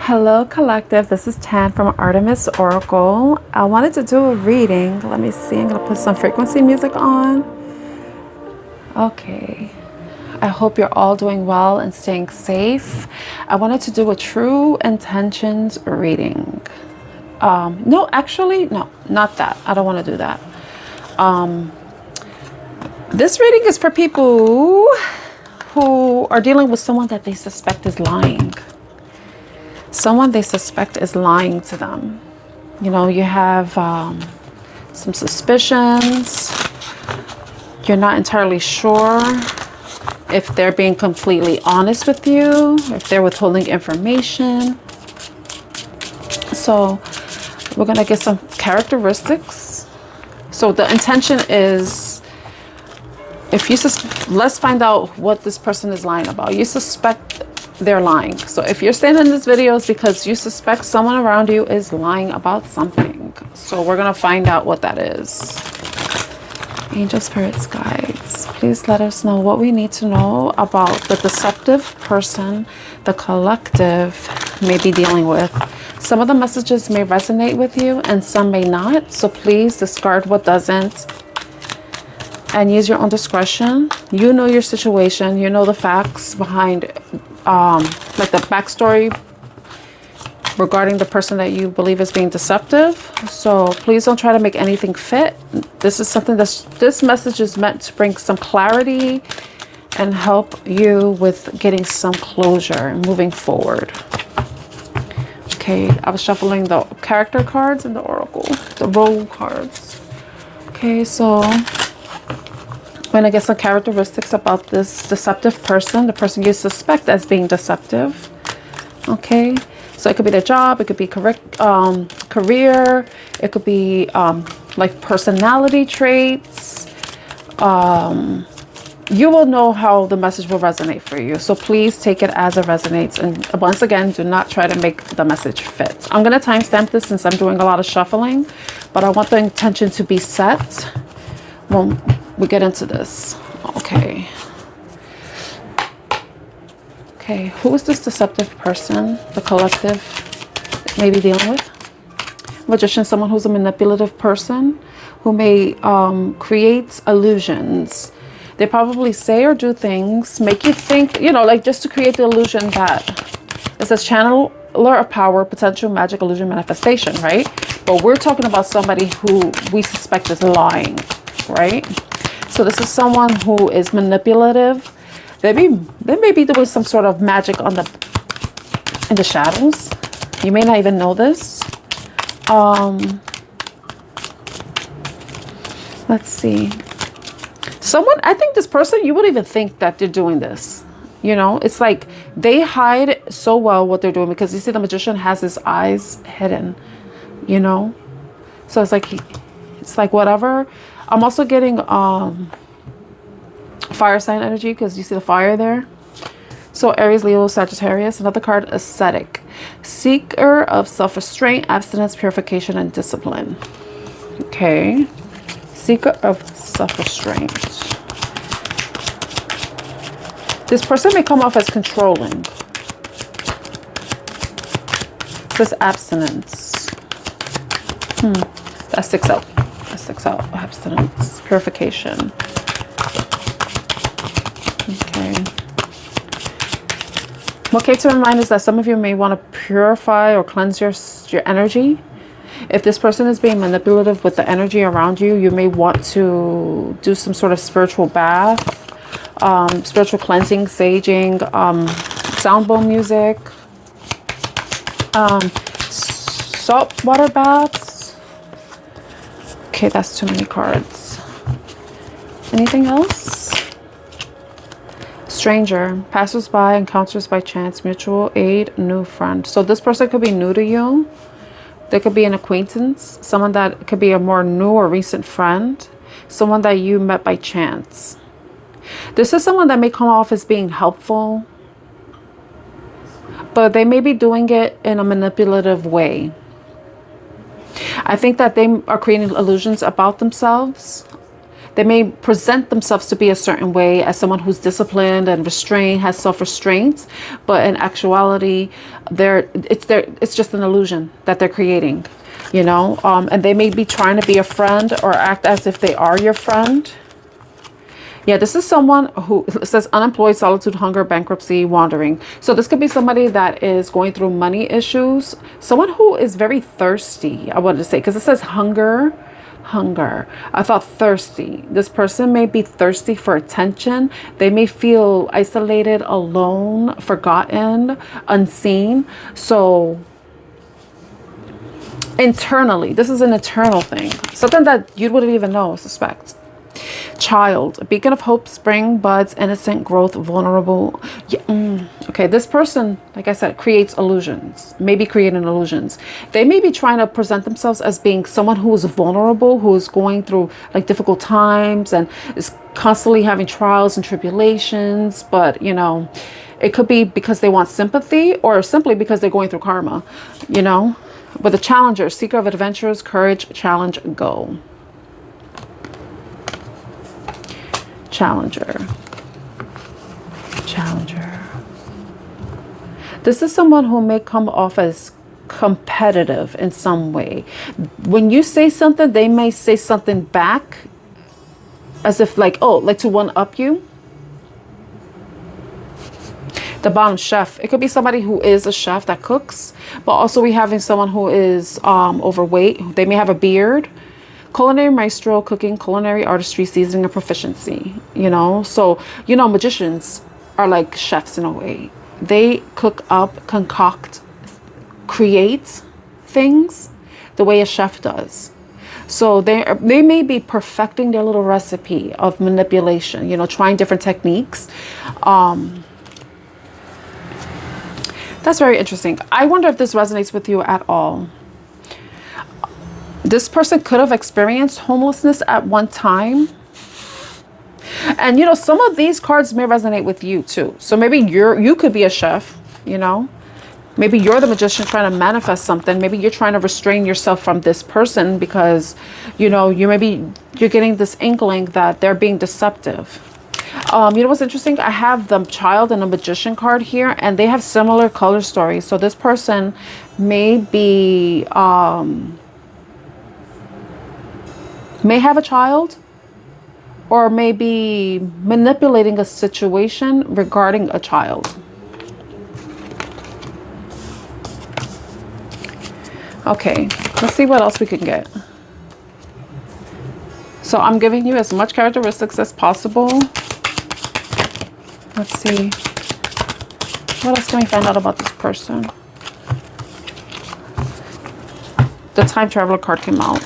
Hello collective, this is Tan from Artemis Oracle. I wanted to do a reading. Let me see, I'm gonna put some frequency music on. Okay, I hope you're all doing well and staying safe. I wanted to do a true intentions reading. No, actually, no, not that. I don't want to do that. This reading is for people who are dealing with someone that they suspect is lying. Someone they suspect is lying to them. You know, you have some suspicions. You're not entirely sure if they're being completely honest with you, if they're withholding information. So we're going to get some characteristics. So the intention is, if you let's find out what this person is lying about. You suspect they're lying. So if you're staying in this video, it's because you suspect someone around you is lying about something. So we're going to find out what that is. Angel, spirits, guides, please let us know what we need to know about the deceptive person the collective may be dealing with. Some of the messages may resonate with you and some may not. So please discard what doesn't and use your own discretion. You know your situation. You know the facts behind like the backstory regarding the person that you believe is being deceptive. So please don't try to make anything fit. This is something this message is meant to bring some clarity and help you with getting some closure and moving forward. Okay, I was shuffling the character cards and the oracle, the role cards. Okay, so I'm going to get some characteristics about this deceptive person, the person you suspect as being deceptive. Okay, so it could be their job, it could be career, it could be like personality traits. You will know how the message will resonate for you. So please take it as it resonates. And once again, do not try to make the message fit. I'm going to timestamp this since I'm doing a lot of shuffling, but I want the intention to be set when we get into this. Okay. Okay, who is this deceptive person the collective may be dealing with? Magician, someone who's a manipulative person who may create illusions. They probably say or do things, make you think, you know, like just to create the illusion that it says channeler of power, potential magic illusion manifestation, right? But we're talking about somebody who we suspect is lying, right? So this is someone who is manipulative. They may be doing some sort of magic in the shadows. You may not even know this. Let's see. I think this person, you wouldn't even think that they're doing this. You know, it's like they hide so well what they're doing because you see the magician has his eyes hidden, you know? So it's like whatever. I'm also getting fire sign energy because you see the fire there. So Aries, Leo, Sagittarius. Another card, ascetic. Seeker of self-restraint, abstinence, purification, and discipline. Okay. Seeker of self-restraint. This person may come off as controlling. This abstinence. That sticks out. That sticks out. Abstinence. Purification. Okay. What keeps in mind is that some of you may want to purify or cleanse your energy. If this person is being manipulative with the energy around you, you may want to do some sort of spiritual bath, spiritual cleansing, saging, sound bowl music, salt water baths. Okay, that's too many cards. Anything else? Stranger, passers-by, encounters by chance, mutual aid, new friend. So this person could be new to you. There could be an acquaintance, someone that could be a more new or recent friend, someone that you met by chance. This is someone that may come off as being helpful, but they may be doing it in a manipulative way. I think that they are creating illusions about themselves. They may present themselves to be a certain way as someone who's disciplined and restrained, has self-restraint, but in actuality, it's just an illusion that they're creating, you know. And they may be trying to be a friend or act as if they are your friend. Yeah, this is someone who says unemployed, solitude, hunger, bankruptcy, wandering. So this could be somebody that is going through money issues. Someone who is very thirsty, I wanted to say, because it says hunger. I thought thirsty. This person may be thirsty for attention. They may feel isolated, alone, forgotten, unseen. So internally, this is an internal thing. Something that you wouldn't even know, suspect. Child, a beacon of hope, spring, buds, innocent, growth, vulnerable. Yeah, okay, this person, like I said, creates illusions, maybe creating illusions. They may be trying to present themselves as being someone who is vulnerable, who is going through like difficult times and is constantly having trials and tribulations. But, you know, it could be because they want sympathy or simply because they're going through karma, you know. But the challenger, seeker of adventures, courage, challenge, go. Challenger. This is someone who may come off as competitive in some way. When you say something, they may say something back as if like, oh, like to one up you. The bottom, chef. It could be somebody who is a chef that cooks, but also we having someone who is overweight. They may have a beard. Culinary maestro, cooking, culinary artistry, seasoning, and proficiency, you know. So, you know, magicians are like chefs in a way. They cook up, concoct, create things the way a chef does. So they may be perfecting their little recipe of manipulation, you know, trying different techniques. That's very interesting. I wonder if this resonates with you at all. This person could have experienced homelessness at one time. And, you know, some of these cards may resonate with you too. So maybe you could be a chef, you know. Maybe you're the magician trying to manifest something. Maybe you're trying to restrain yourself from this person because, you know, you're getting this inkling that they're being deceptive. You know what's interesting? I have the child and the magician card here, and they have similar color stories. So this person may be... may have a child or may be manipulating a situation regarding a child. Okay, let's see what else we can get. So I'm giving you as much characteristics as possible. Let's see. What else can we find out about this person? The time traveler card came out.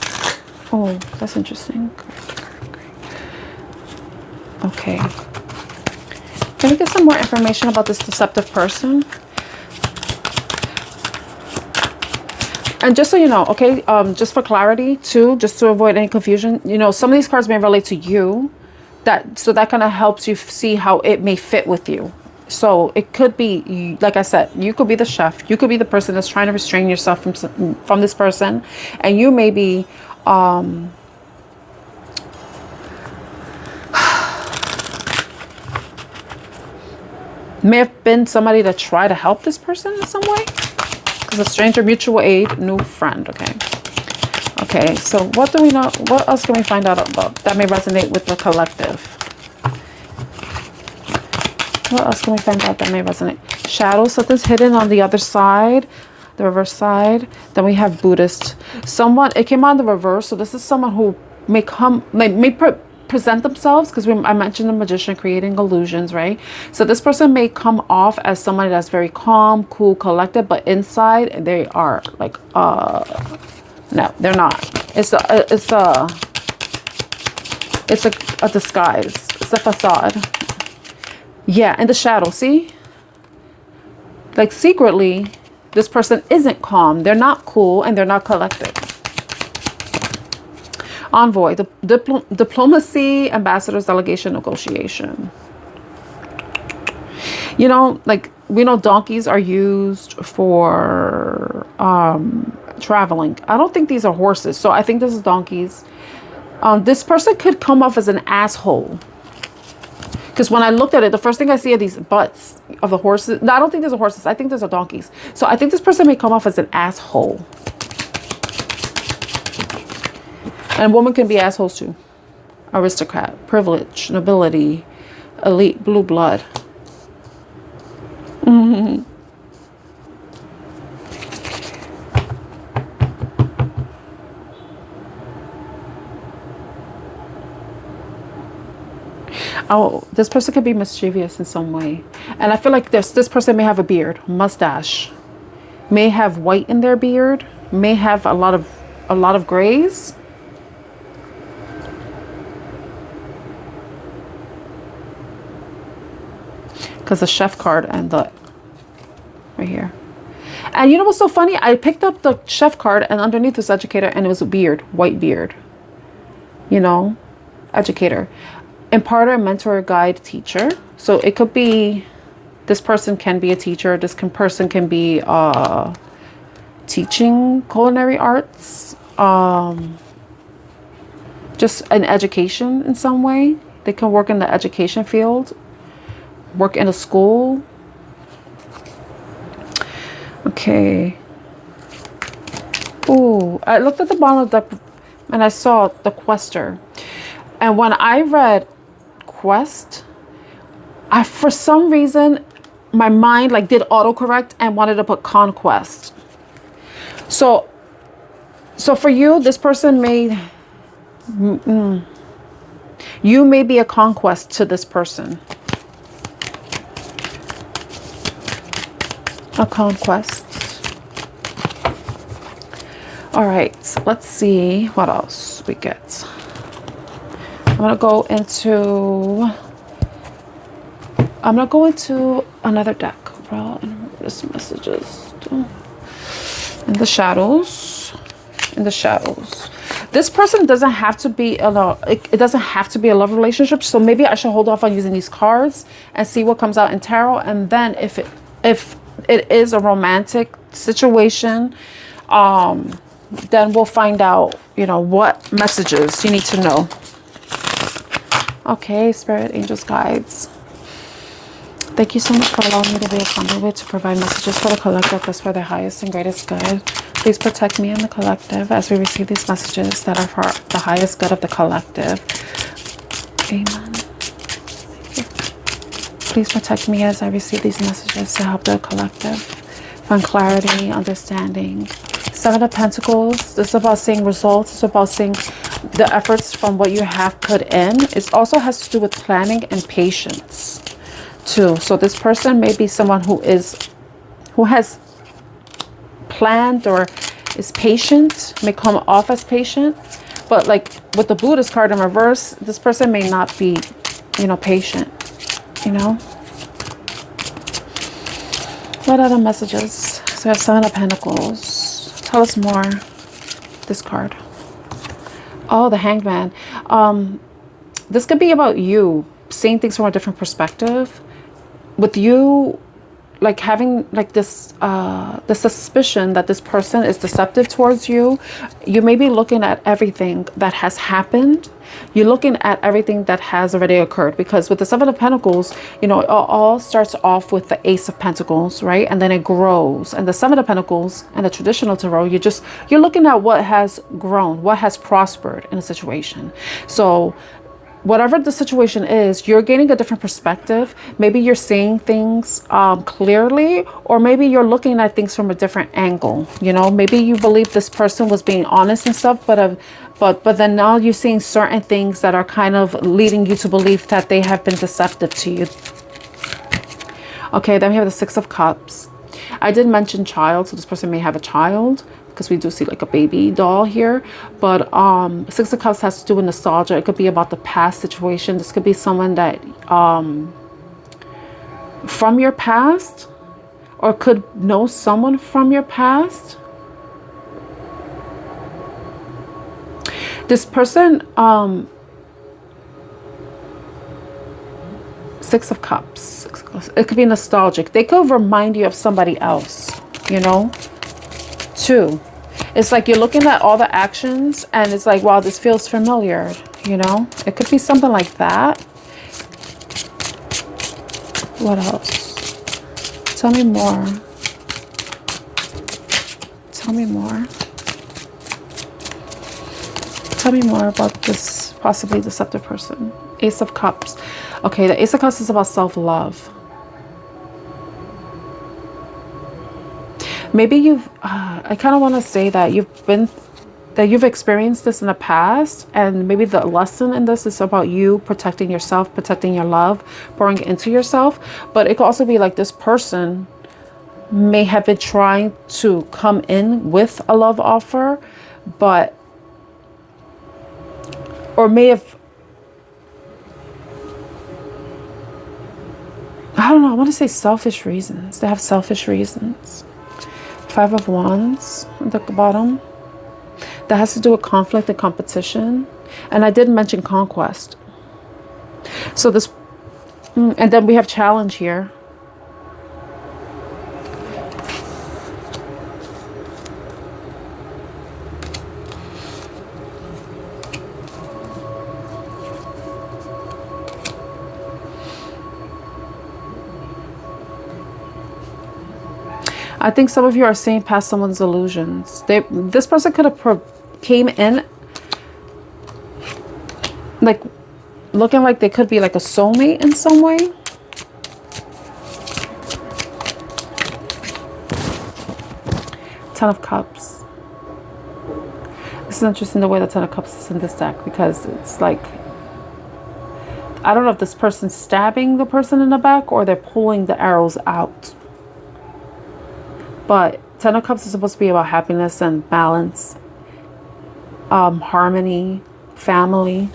Oh, that's interesting. Okay. Can we get some more information about this deceptive person? And just so you know, okay, just for clarity too, just to avoid any confusion, you know, some of these cards may relate to you. So that kind of helps you see how it may fit with you. So it could be, like I said, you could be the chef. You could be the person that's trying to restrain yourself from this person. And you may be... may have been somebody that tried to help this person in some way. Because a stranger, mutual aid, new friend. Okay, so what do we know? What else can we find out about that may resonate with the collective? What else can we find out that may resonate? Shadow, something's hidden on the other side, the reverse side. Then we have Buddhist. Someone, it came on the reverse, so this is someone who may present themselves, because I mentioned the magician creating illusions, right? So this person may come off as somebody that's very calm, cool, collected, but inside they are like, no, they're not. It's a disguise. It's a facade. Yeah, in the shadow, see? Like secretly, this person isn't calm. They're not cool and they're not collected. Envoy, diplomacy, ambassadors, delegation, negotiation. You know, like we know donkeys are used for traveling. I don't think these are horses. So I think this is donkeys. This person could come off as an asshole. Because when I looked at it, the first thing I see are these butts of the horses. No, I don't think there's a horses. I think there's a donkeys. So I think this person may come off as an asshole. And women can be assholes too. Aristocrat, privilege, nobility, elite, blue blood. Oh, this person could be mischievous in some way. And I feel like this person may have a beard, mustache, may have white in their beard, may have a lot of grays. Because the chef card and the right here. And you know what's so funny? I picked up the chef card and underneath was educator, and it was a beard, white beard. You know, educator. Imparter, mentor, guide, teacher. So it could be, this person can be a teacher. This person can be teaching culinary arts. Just an education in some way. They can work in the education field. Work in a school. Okay. Ooh, I looked at the bottom of the deck and I saw the quester. And when I read quest, for some reason my mind like did autocorrect and wanted to put conquest. So for you, this person may you may be a conquest to this person. A conquest. All right, let's see what else we get. I'm gonna go into another deck. This messages in the shadows. In the shadows. This person doesn't have to be it doesn't have to be a love relationship. So maybe I should hold off on using these cards and see what comes out in tarot. And then if it is a romantic situation, then we'll find out, you know, what messages you need to know. Okay, spirit, angels, guides. Thank you so much for allowing me to be a conduit to provide messages for the collective that's for the highest and greatest good. Please protect me and the collective as we receive these messages that are for the highest good of the collective. Amen. Please protect me as I receive these messages to help the collective find clarity, understanding. Seven of Pentacles. This is about seeing results. It's about seeing the efforts from what you have put in. It also has to do with planning and patience too. So this person may be someone who has planned or is patient, may come off as patient, but like with the Buddhist card in reverse, this person may not be, you know, patient, you know. What other messages? So we have Seven of Pentacles. Tell us more. This card. Oh, the Hanged Man. This could be about you seeing things from a different perspective. With you, like having like this, the suspicion that this person is deceptive towards you. You may be looking at everything that has happened. You're looking at everything that has already occurred, because with the Seven of Pentacles, you know, it all starts off with the Ace of Pentacles, right? And then it grows. And the Seven of Pentacles and the traditional tarot, you're looking at what has grown, what has prospered in a situation. So whatever the situation is, you're gaining a different perspective. Maybe you're seeing things clearly, or maybe you're looking at things from a different angle. You know, maybe you believe this person was being honest and stuff, but then now you're seeing certain things that are kind of leading you to believe that they have been deceptive to you. Okay, then we have the Six of Cups. I did mention child, so this person may have a child, because we do see like a baby doll here. But Six of Cups has to do with nostalgia. It could be about the past situation. This could be someone that from your past, or could know someone from your past. This person, Six of Cups, it could be nostalgic. They could remind you of somebody else, you know, too. It's like you're looking at all the actions and it's like, wow, this feels familiar, you know? It could be something like that. What else? Tell me more. Tell me more. Tell me more about this possibly deceptive person. Ace of Cups. Okay, the Ace of Cups is about self-love. Maybe you've, I kind of want to say that you've experienced this in the past, and maybe the lesson in this is about you protecting yourself, protecting your love, pouring into yourself. But it could also be like this person may have been trying to come in with a love offer, but, or may have, I don't know, I want to say selfish reasons. They have selfish reasons. 5 of Wands at the bottom. That has to do with conflict and competition. And I did mention conquest. So this, and then we have challenge here. I think some of you are seeing past someone's illusions. This person could have came in like looking like they could be like a soulmate in some way. Ten of Cups. This is interesting the way the Ten of Cups is in this deck, because it's like, I don't know if this person's stabbing the person in the back or they're pulling the arrows out. But Ten of Cups is supposed to be about happiness and balance, harmony, family.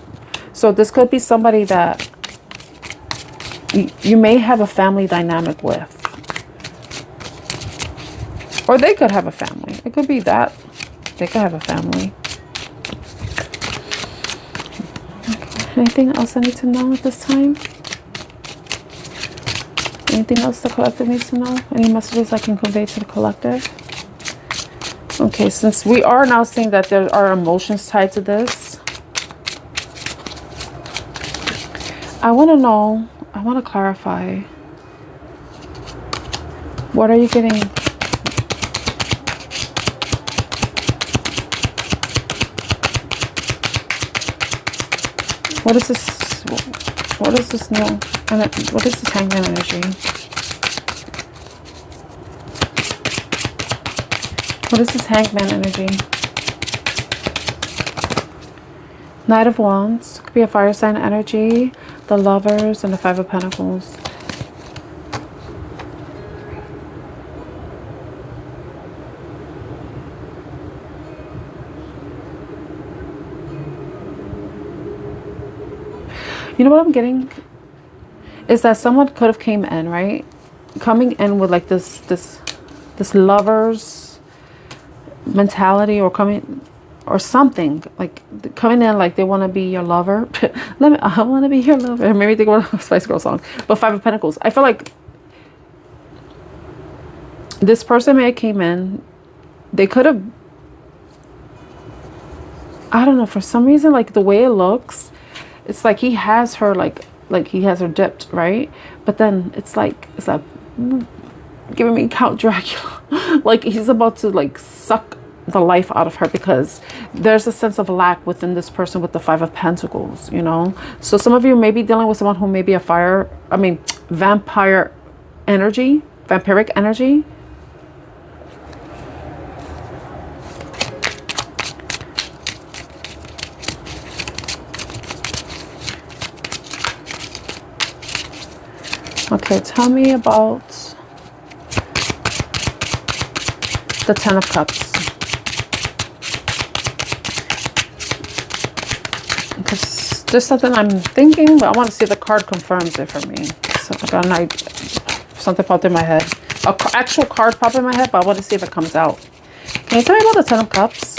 So this could be somebody that you may have a family dynamic with. Or they could have a family. It could be that. They could have a family. Okay. Anything else I need to know at this time? Anything else the collective needs to know? Any messages I can convey to the collective? Okay, since we are now seeing that there are emotions tied to this, I want to know, I want to clarify. What are you getting? What is this? What is this new? What is this Hangman energy? What is this Hangman energy? Knight of Wands. Could be a fire sign energy. The Lovers and the Five of Pentacles. You know what I'm getting? Is that someone could have came in, right? Coming in with like this lover's mentality, or coming, or something, like coming in like they want to be your lover. I want to be your lover. Maybe think about a Spice Girl song. But Five of Pentacles. I feel like this person may have came in. They could have, I don't know, for some reason, like the way it looks, it's like he has her like he has her dipped, right? But then it's like giving me Count Dracula. Like he's about to like suck the life out of her, because there's a sense of lack within this person with the Five of Pentacles, you know? So some of you may be dealing with someone who may be a vampire energy, vampiric energy. Okay, tell me about the Ten of Cups. Because there's something I'm thinking, but I want to see if the card confirms it for me. So I got an idea. Something popped in my head. An actual card popped in my head, but I want to see if it comes out. Can you tell me about the Ten of Cups?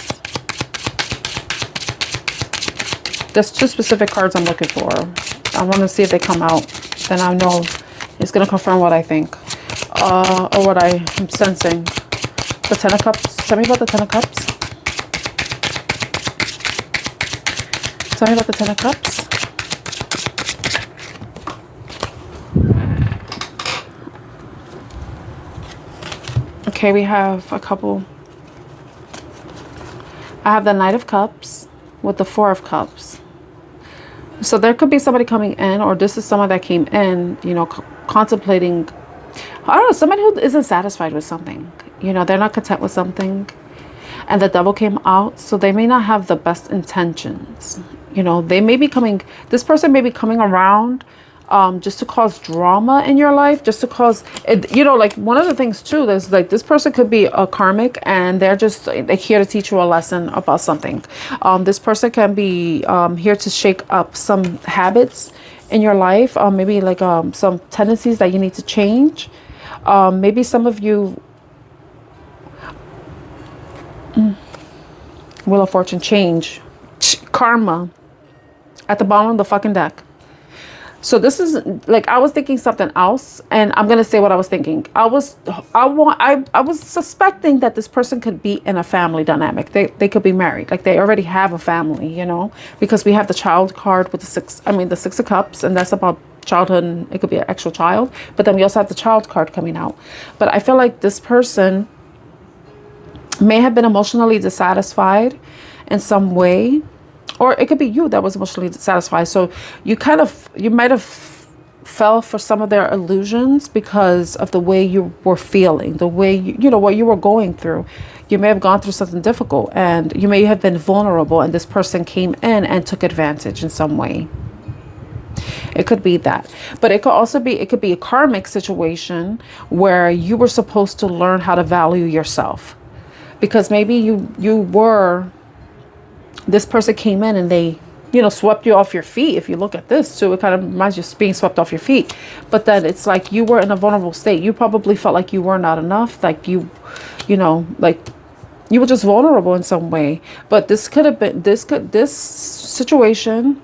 There's two specific cards I'm looking for. I want to see if they come out. Then I know it's going to confirm what I think. Or what I'm sensing. The Ten of Cups. Tell me about the Ten of Cups. Tell me about the Ten of Cups. Okay, we have a couple. I have the Knight of Cups with the Four of Cups. So there could be somebody coming in, or this is someone that came in, you know, contemplating, I don't know, somebody who isn't satisfied with something. You know, they're not content with something. And the Devil came out, so they may not have the best intentions. You know, they may be coming, this person may be coming around just to cause drama in your life, just to cause it, you know, like one of the things too, there's like, this person could be a karmic and they're just like here to teach you a lesson about something. This person can be here to shake up some habits in your life, maybe like some tendencies that you need to change. Maybe some of you, Wheel of Fortune, change, karma at the bottom of the fucking deck. So this is like, I was thinking something else, and I'm going to say what I was thinking. I was suspecting that this person could be in a family dynamic. They could be married. Like they already have a family, you know, because we have the Child card with the Six of Cups, and that's about childhood, and it could be an actual child. But then we also have the Child card coming out. But I feel like this person may have been emotionally dissatisfied in some way. Or it could be you that was emotionally satisfied. So you might have fell for some of their illusions because of the way you were feeling, the way, you know, what you were going through. You may have gone through something difficult, and you may have been vulnerable, and this person came in and took advantage in some way. It could be that. But it could also be, it could be a karmic situation where you were supposed to learn how to value yourself. Because maybe you were... This person came in and they, you know, swept you off your feet. If you look at this too, it kind of reminds you of being swept off your feet. But then it's like you were in a vulnerable state. You probably felt like you were not enough. Like you know, like you were just vulnerable in some way. But this could have been, this situation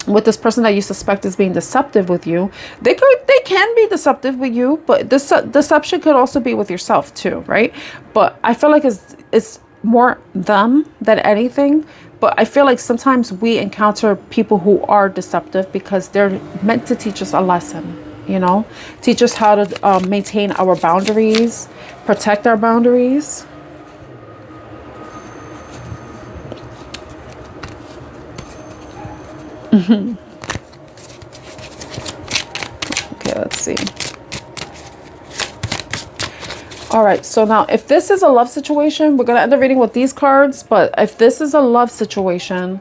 with this person that you suspect is being deceptive with you, they can be deceptive with you, but this deception could also be with yourself too, right? But I feel like it's more them than anything. But I feel like sometimes we encounter people who are deceptive because they're meant to teach us a lesson, you know, teach us how to maintain our boundaries, protect our boundaries. Okay, let's see. All right, so now if this is a love situation, we're going to end the reading with these cards. But if this is a love situation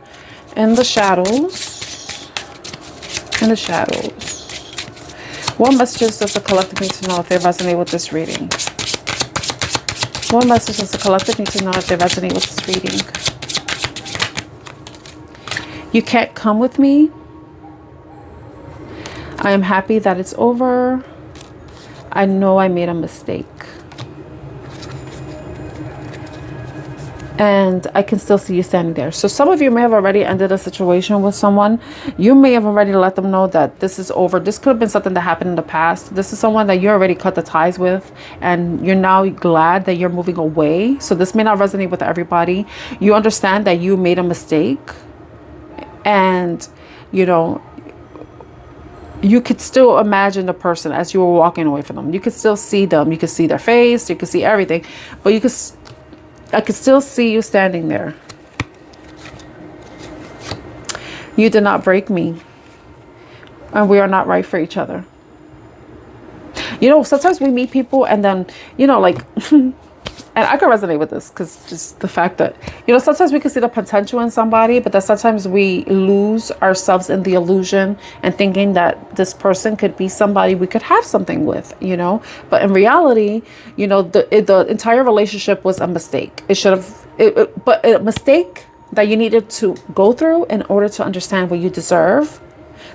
in the shadows, what messages does the collective need to know if they resonate with this reading? What message does the collective need to know if they resonate with this reading? You can't come with me. I am happy that it's over. I know I made a mistake. And I can still see you standing there. So some of you may have already ended a situation with someone. You may have already let them know that this is over. This could have been something that happened in the past. This is someone that you already cut the ties with, and you're now glad that you're moving away. So this may not resonate with everybody. You understand that you made a mistake, and you know, you could still imagine the person as you were walking away from them. You could still see them. You could see their face. You could see everything. But I could still see you standing there. You did not break me. And we are not right for each other. You know, sometimes we meet people and then, you know, like... And I can resonate with this because just the fact that, you know, sometimes we can see the potential in somebody, but that sometimes we lose ourselves in the illusion and thinking that this person could be somebody we could have something with, you know. But in reality, you know, the entire relationship was a mistake. It should have, but a mistake that you needed to go through in order to understand what you deserve.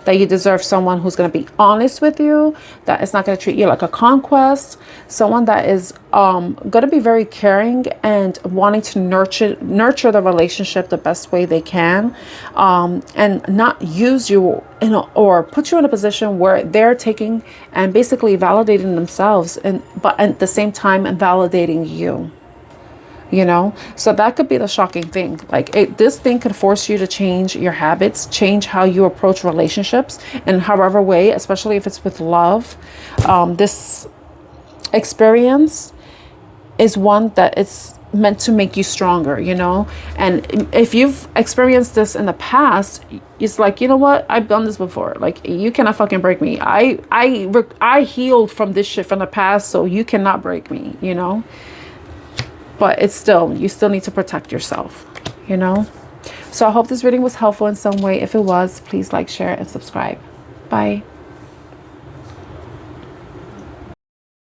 That you deserve someone who's going to be honest with you, that is not going to treat you like a conquest, someone that is going to be very caring and wanting to nurture the relationship the best way they can, and not use you or put you in a position where they're taking and basically validating themselves, but at the same time validating you. you know. So that could be the shocking thing. Like this thing could force you to change your habits, change how you approach relationships in however way, especially if it's with love. This experience is one that it's meant to make you stronger, you know. And if you've experienced this in the past, it's like, you know what, I've done this before. Like, you cannot fucking break me. I healed from this shit from the past, so you cannot break me, you know. But it's still, you still need to protect yourself, you know. So I hope this reading was helpful in some way. If it was, please like, share, and subscribe. Bye.